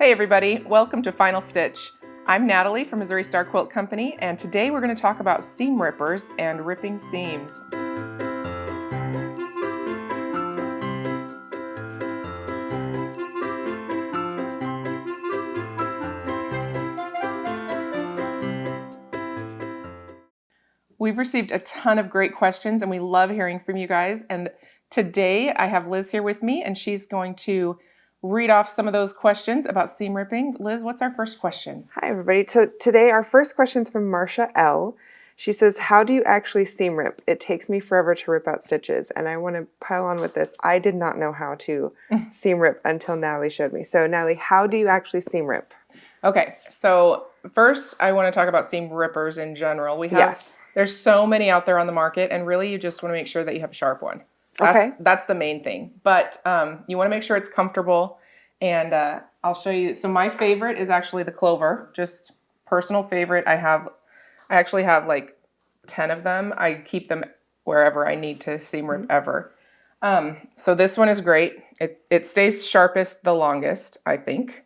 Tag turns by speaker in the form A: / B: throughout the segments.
A: Hey everybody, welcome to Final Stitch. I'm Natalie from Missouri Star Quilt Company, and today we're going to talk about seam rippers and ripping seams. We've received a ton of great questions and we love hearing from you guys. And today I have Liz here with me and she's going to read off some of those questions about seam ripping. Liz, what's our first question?
B: Hi everybody. So today our first question is from Marcia L. She says, how do you actually seam rip? It takes me forever to rip out stitches. And I want to pile on with this. I did not know how to seam rip until Natalie showed me. So Natalie, how do you actually seam rip?
A: Okay, so first I want to talk about seam rippers in general. There's so many out there on the market, and really you just want to make sure that you have a sharp one. That's the main thing. But you want to make sure it's comfortable, and I'll show you. So my favorite is actually the Clover, just personal favorite. I actually have like 10 of them. I keep them wherever I need to seam rip ever. So this one is great. It stays sharpest the longest, I think.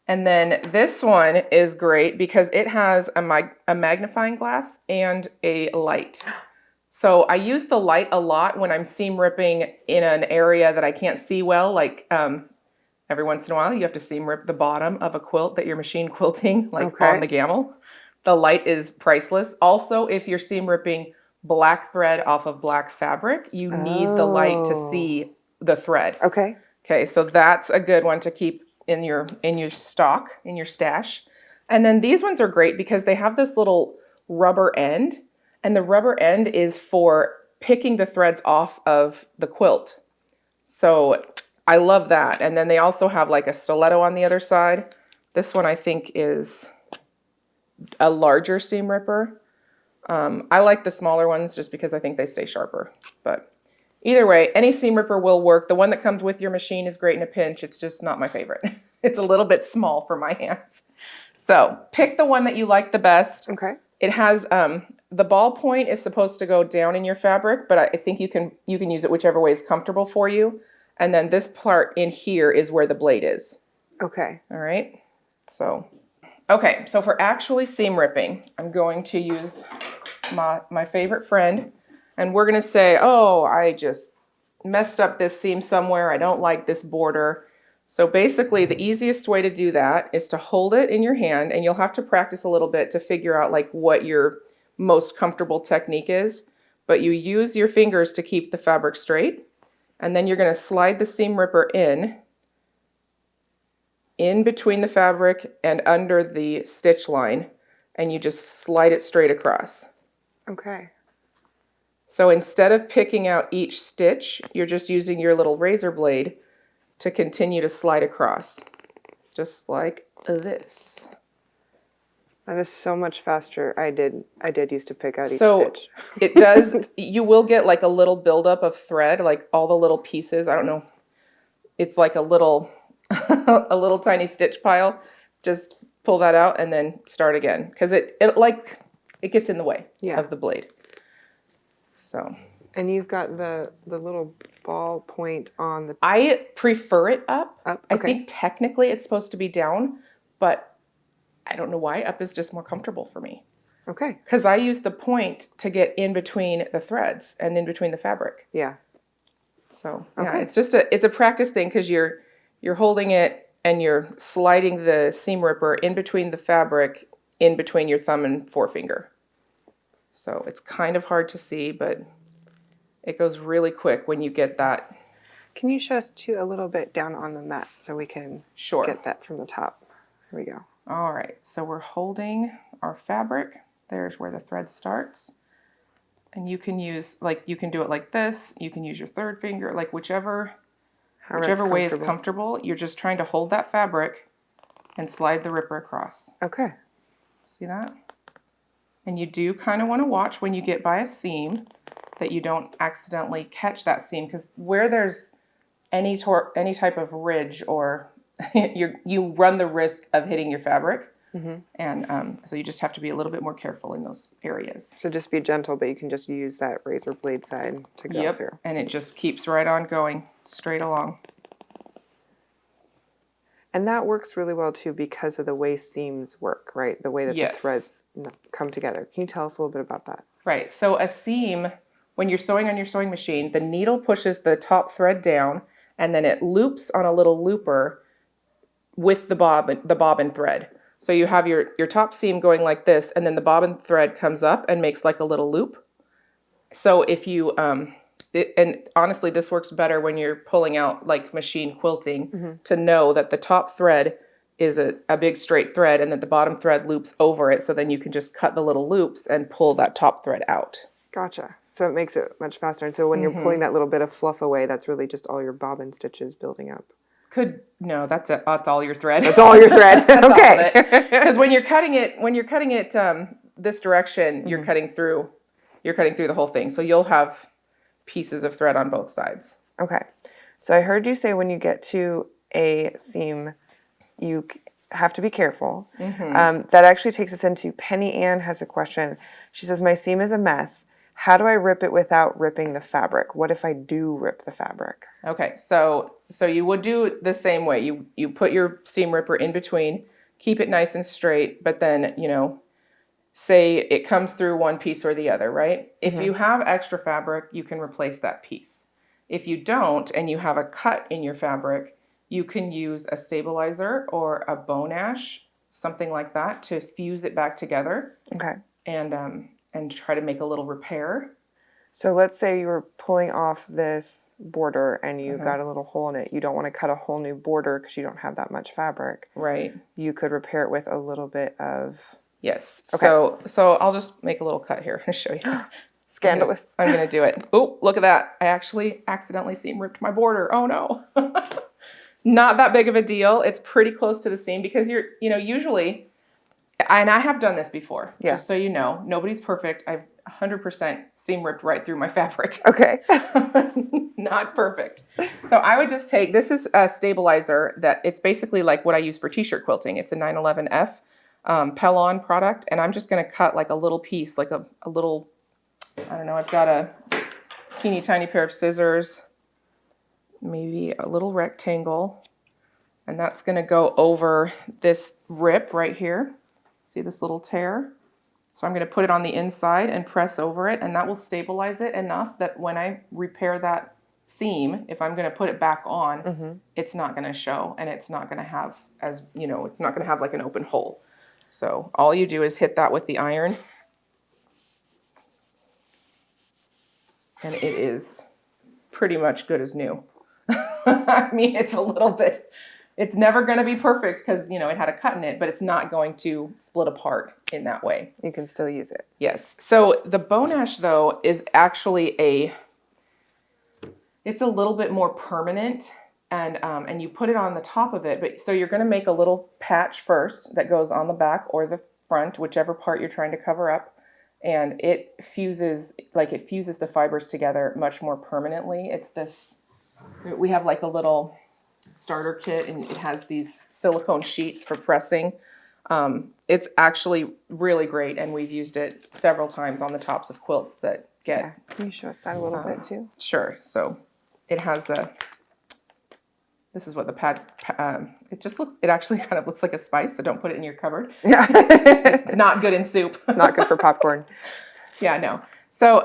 A: And then this one is great because it has a magnifying glass and a light. So I use the light a lot when I'm seam ripping in an area that I can't see well. Like every once in a while you have to seam rip the bottom of a quilt that you're machine quilting, like on the gammal. The light is priceless. Also, if you're seam ripping black thread off of black fabric, you need the light to see the thread. Okay, so that's a good one to keep in your stock, in your stash. And then these ones are great because they have this little rubber end, and the rubber end is for picking the threads off of the quilt. So I love that. And then they also have like a stiletto on the other side. This one I think is a larger seam ripper. I like the smaller ones just because I think they stay sharper. But either way, any seam ripper will work. The one that comes with your machine is great in a pinch. It's just not my favorite. It's a little bit small for my hands. So pick the one that you like the best.
B: Okay.
A: It has the ball point is supposed to go down in your fabric, but I think you can use it whichever way is comfortable for you. And then this part in here is where the blade is.
B: Okay.
A: All right. So, okay. So for actually seam ripping, I'm going to use my favorite friend. And we're going to say, oh, I just messed up this seam somewhere. I don't like this border. So basically the easiest way to do that is to hold it in your hand, and you'll have to practice a little bit to figure out like what your most comfortable technique is. But you use your fingers to keep the fabric straight. And then you're going to slide the seam ripper in between the fabric and under the stitch line. And you just slide it straight across.
B: Okay.
A: So instead of picking out each stitch, you're just using your little razor blade to continue to slide across, just like this.
B: That is so much faster. I did used to pick out each
A: stitch. It does, you will get like a little buildup of thread, like all the little pieces. I don't know. It's like a little, a little tiny stitch pile. Just pull that out and then start again. Because it gets in the way of the blade. So.
B: And you've got the little ball point on the...
A: I prefer it up.
B: Up?
A: Okay. I think technically it's supposed to be down, but I don't know why. Up is just more comfortable for me.
B: Okay.
A: Because I use the point to get in between the threads and in between the fabric.
B: Yeah.
A: So yeah, it's a practice thing because you're holding it and you're sliding the seam ripper in between the fabric, in between your thumb and forefinger. So it's kind of hard to see, but it goes really quick when you get that.
B: Can you show us too a little bit down on the mat so we can get that from the top? Here we go.
A: All right, so we're holding our fabric. There's where the thread starts. And you can use, like, you can do it like this. You can use your third finger, like whichever way is comfortable. You're just trying to hold that fabric and slide the ripper across.
B: Okay.
A: See that? And you do kind of want to watch when you get by a seam that you don't accidentally catch that seam, because where there's any type of ridge or you run the risk of hitting your fabric. And so you just have to be a little bit more careful in those areas.
B: So just be gentle, but you can just use that razor blade side to go through.
A: And it just keeps right on going straight along.
B: And that works really well too because of the way seams work, right? The way that the threads come together. Can you tell us a little bit about that?
A: Right. So a seam, when you're sewing on your sewing machine, the needle pushes the top thread down and then it loops on a little looper with the bobbin thread. So you have your top seam going like this, and then the bobbin thread comes up and makes like a little loop. So if you, and honestly, this works better when you're pulling out like machine quilting to know that the top thread is a big straight thread and that the bottom thread loops over it. So then you can just cut the little loops and pull that top thread out.
B: Gotcha. So it makes it much faster. And so when you're pulling that little bit of fluff away, that's really just all your bobbin stitches building up.
A: No, that's all your thread.
B: That's all your thread. Okay.
A: Because when you're cutting it this direction, you're cutting through the whole thing. So you'll have pieces of thread on both sides.
B: Okay. So I heard you say when you get to a seam, you have to be careful. That actually takes us into Penny Ann has a question. She says, my seam is a mess. How do I rip it without ripping the fabric? What if I do rip the fabric?
A: Okay, so you would do it the same way. You put your seam ripper in between, keep it nice and straight, but then, say it comes through one piece or the other, right? If you have extra fabric, you can replace that piece. If you don't and you have a cut in your fabric, you can use a stabilizer or a Bo-Nash, something like that, to fuse it back together.
B: Okay.
A: And try to make a little repair.
B: So let's say you were pulling off this border and you got a little hole in it. You don't want to cut a whole new border because you don't have that much fabric.
A: Right.
B: You could repair it with a little bit of...
A: Yes. Okay. So I'll just make a little cut here and show you.
B: Scandalous.
A: I'm going to do it. Oh, look at that. I actually accidentally seam ripped my border. Oh no. Not that big of a deal. It's pretty close to the seam because usually... And I have done this before, just so you know. Nobody's perfect. I've 100% seam ripped right through my fabric.
B: Okay.
A: Not perfect. So I would just take, this is a stabilizer that it's basically like what I use for t-shirt quilting. It's a 911F Pellon product. And I'm just going to cut like a little piece, like a little, I don't know, I've got a teeny tiny pair of scissors, maybe a little rectangle. And that's going to go over this rip right here. See this little tear? So I'm going to put it on the inside and press over it, and that will stabilize it enough that when I repair that seam, if I'm going to put it back on, it's not going to show, and it's not going to have it's not going to have like an open hole. So all you do is hit that with the iron, and it is pretty much good as new. I mean, it's a little bit... It's never going to be perfect because, it had a cut in it, but it's not going to split apart in that way.
B: You can still use it.
A: Yes. So the Bo-Nash, though, is actually it's a little bit more permanent, and you put it on the top of it. But so you're going to make a little patch first that goes on the back or the front, whichever part you're trying to cover up. And it fuses the fibers together much more permanently. We have like a little starter kit, and it has these silicone sheets for pressing. It's actually really great, and we've used it several times on the tops of quilts that get...
B: Yeah. Can you show us that a little bit too?
A: Sure. So it has this is what the pad, it actually kind of looks like a spice, so don't put it in your cupboard.
B: Yeah.
A: It's not good in soup.
B: It's not good for popcorn.
A: Yeah, no. So,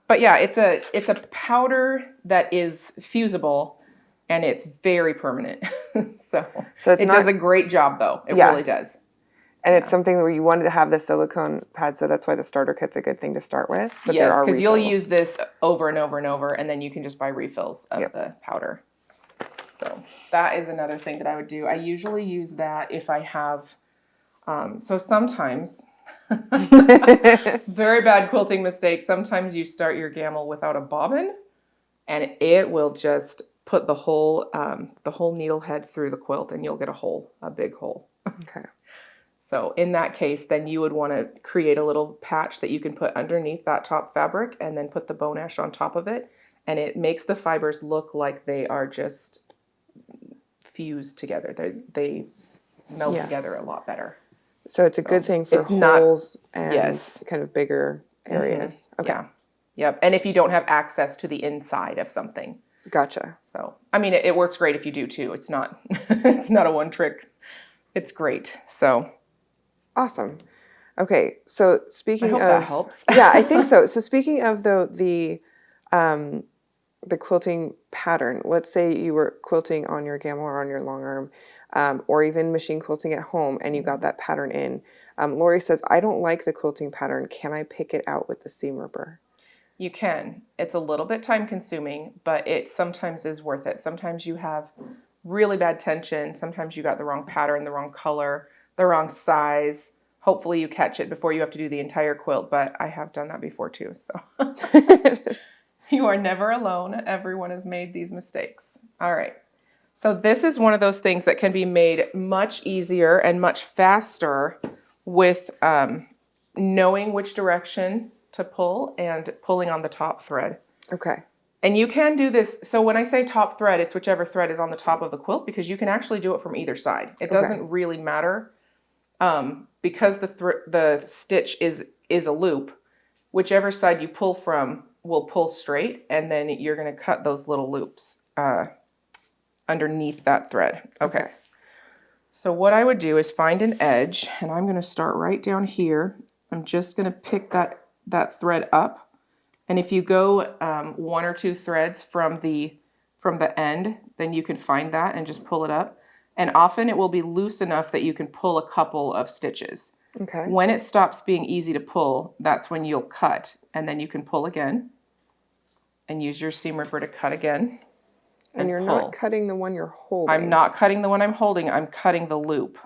A: but yeah, it's a powder that is fusible, and it's very permanent. so it does a great job, though. It really does.
B: And it's something where you wanted to have the silicone pad, so that's why the starter kit's a good thing to start with. But
A: yes, because you'll use this over and over and over, and then you can just buy refills of the powder. So that is another thing that I would do. I usually use that if I have, so sometimes, very bad quilting mistake, sometimes you start your gamel without a bobbin, and it will just put the whole needle head through the quilt, and you'll get a big hole.
B: Okay.
A: So in that case, then you would want to create a little patch that you can put underneath that top fabric and then put the Bo-Nash on top of it. And it makes the fibers look like they are just fused together. They meld together a lot better.
B: So it's a good thing for holes and kind of bigger areas. Okay.
A: Yeah. Yep. And if you don't have access to the inside of something.
B: Gotcha.
A: So, I mean, it works great if you do too. It's not, it's not a one trick. It's great. So.
B: Awesome. Okay. So
A: I hope that helps.
B: Yeah, I think so. So speaking of the quilting pattern, let's say you were quilting on your gamma or on your long arm, or even machine quilting at home and you got that pattern in. Lori says, I don't like the quilting pattern. Can I pick it out with the seam ripper?
A: You can. It's a little bit time consuming, but it sometimes is worth it. Sometimes you have really bad tension. Sometimes you got the wrong pattern, the wrong color, the wrong size. Hopefully you catch it before you have to do the entire quilt, but I have done that before too. So you are never alone. Everyone has made these mistakes. All right. So this is one of those things that can be made much easier and much faster with knowing which direction to pull and pulling on the top thread.
B: Okay.
A: And you can do this. So when I say top thread, it's whichever thread is on the top of the quilt because you can actually do it from either side. It doesn't really matter because the stitch is a loop. Whichever side you pull from will pull straight, and then you're going to cut those little loops underneath that thread. Okay. So what I would do is find an edge, and I'm going to start right down here. I'm just going to pick that thread up, and if you go one or two threads from the end, then you can find that and just pull it up. And often it will be loose enough that you can pull a couple of stitches.
B: Okay.
A: When it stops being easy to pull, that's when you'll cut, and then you can pull again and use your seam ripper to cut again.
B: And you're
A: pull.
B: not cutting the one you're holding.
A: I'm not cutting the one I'm holding. I'm cutting the loop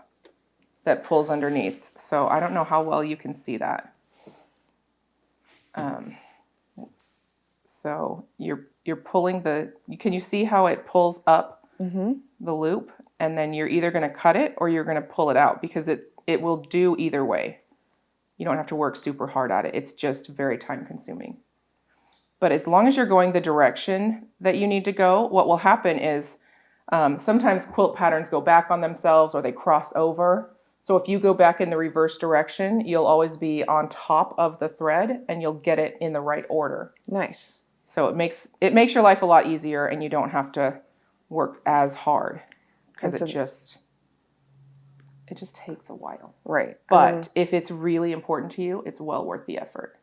A: that pulls underneath. So I don't know how well you can see that. So you're pulling can you see how it pulls up the loop? And then you're either going to cut it or you're going to pull it out because it will do either way. You don't have to work super hard at it. It's just very time consuming. But as long as you're going the direction that you need to go, what will happen is sometimes quilt patterns go back on themselves or they cross over. So if you go back in the reverse direction, you'll always be on top of the thread and you'll get it in the right order.
B: Nice.
A: So it makes your life a lot easier and you don't have to work as hard because it just takes a while.
B: Right.
A: But if it's really important to you, it's well worth the effort.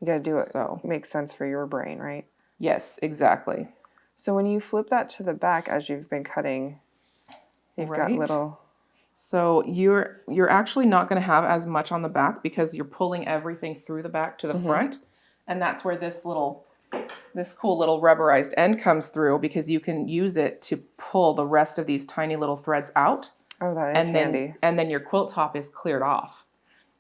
B: You got to do it.
A: So
B: it makes sense for your brain, right?
A: Yes, exactly.
B: So when you flip that to the back as you've been cutting, you've got little...
A: So you're actually not going to have as much on the back because you're pulling everything through the back to the front. And that's where this cool little rubberized end comes through because you can use it to pull the rest of these tiny little threads out.
B: Oh, that is handy.
A: And then your quilt top is cleared off.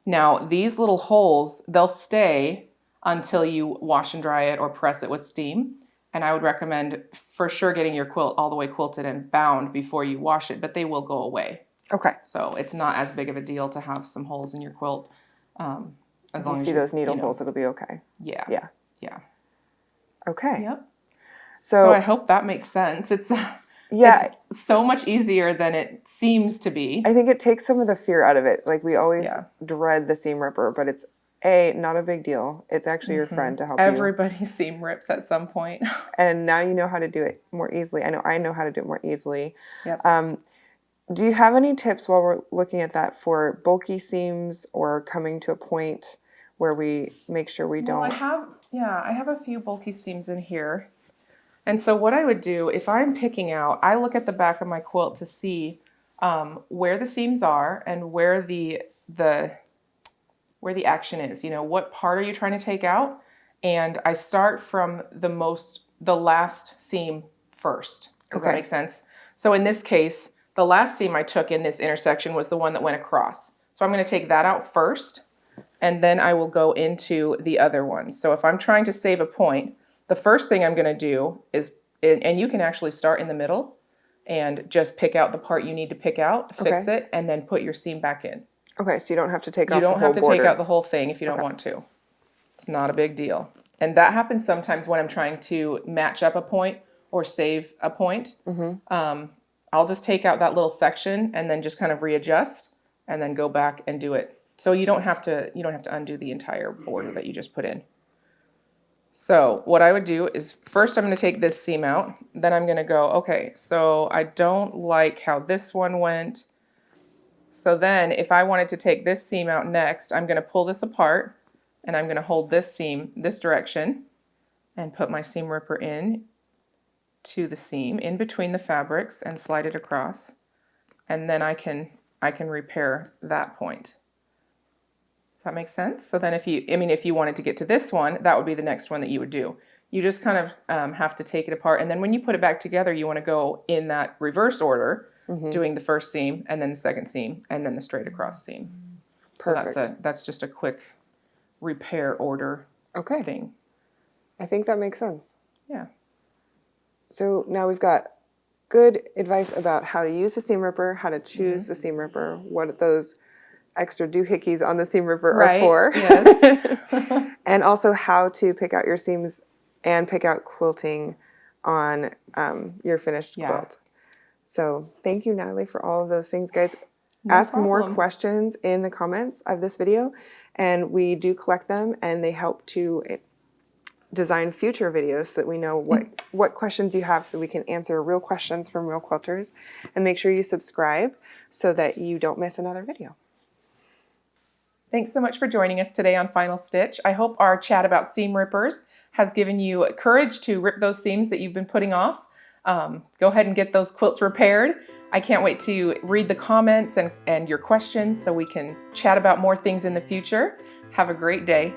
A: Now, these little holes, they'll stay until you wash and dry it or press it with steam. And I would recommend for sure getting your quilt all the way quilted and bound before you wash it, but they will go away.
B: Okay.
A: So it's not as big of a deal to have some holes in your quilt.
B: If you see those needle holes, it'll be okay.
A: Yeah.
B: Yeah.
A: Yeah.
B: Okay.
A: Yep.
B: So
A: I hope that makes sense. It's so much easier than it seems to be.
B: I think it takes some of the fear out of it. Like we always dread the seam ripper, but it's not a big deal. It's actually your friend to help you.
A: Everybody seam rips at some point.
B: And now you know how to do it more easily. I know how to do it more easily.
A: Yep.
B: Do you have any tips while we're looking at that for bulky seams or coming to a point where we make sure we don't?
A: I have a few bulky seams in here. And so what I would do, if I'm picking out, I look at the back of my quilt to see where the seams are and where the action is. You know, what part are you trying to take out? And I start from the last seam first. Does that make sense? So in this case, the last seam I took in this intersection was the one that went across. So I'm going to take that out first, and then I will go into the other ones. So if I'm trying to save a point, the first thing I'm going to do is, and you can actually start in the middle and just pick out the part you need to pick out, fix it, and then put your seam back in.
B: Okay, so you don't have to take off the whole border.
A: You don't have to take out the whole thing if you don't want to. It's not a big deal. And that happens sometimes when I'm trying to match up a point or save a point. I'll just take out that little section and then just kind of readjust and then go back and do it. So you don't have to undo the entire border that you just put in. So what I would do is first I'm going to take this seam out. Then I'm going to go, okay, so I don't like how this one went. So then if I wanted to take this seam out next, I'm going to pull this apart and I'm going to hold this seam this direction and put my seam ripper in to the seam in between the fabrics and slide it across. And then I can repair that point. Does that make sense? So then if you wanted to get to this one, that would be the next one that you would do. You just kind of have to take it apart. And then when you put it back together, you want to go in that reverse order, doing the first seam and then the second seam and then the straight across seam.
B: Perfect.
A: So that's just a quick repair order thing.
B: I think that makes sense.
A: Yeah.
B: So now we've got good advice about how to use the seam ripper, how to choose the seam ripper, what those extra doohickeys on the seam ripper are for.
A: Yes.
B: And also how to pick out your seams and pick out quilting on your finished quilt. So thank you, Natalie, for all of those things, guys. Ask more questions in the comments of this video, and we do collect them, and they help to design future videos so that we know what questions you have, so we can answer real questions from real quilters. And make sure you subscribe so that you don't miss another video.
A: Thanks so much for joining us today on Final Stitch. I hope our chat about seam rippers has given you courage to rip those seams that you've been putting off. Go ahead and get those quilts repaired. I can't wait to read the comments and your questions so we can chat about more things in the future. Have a great day.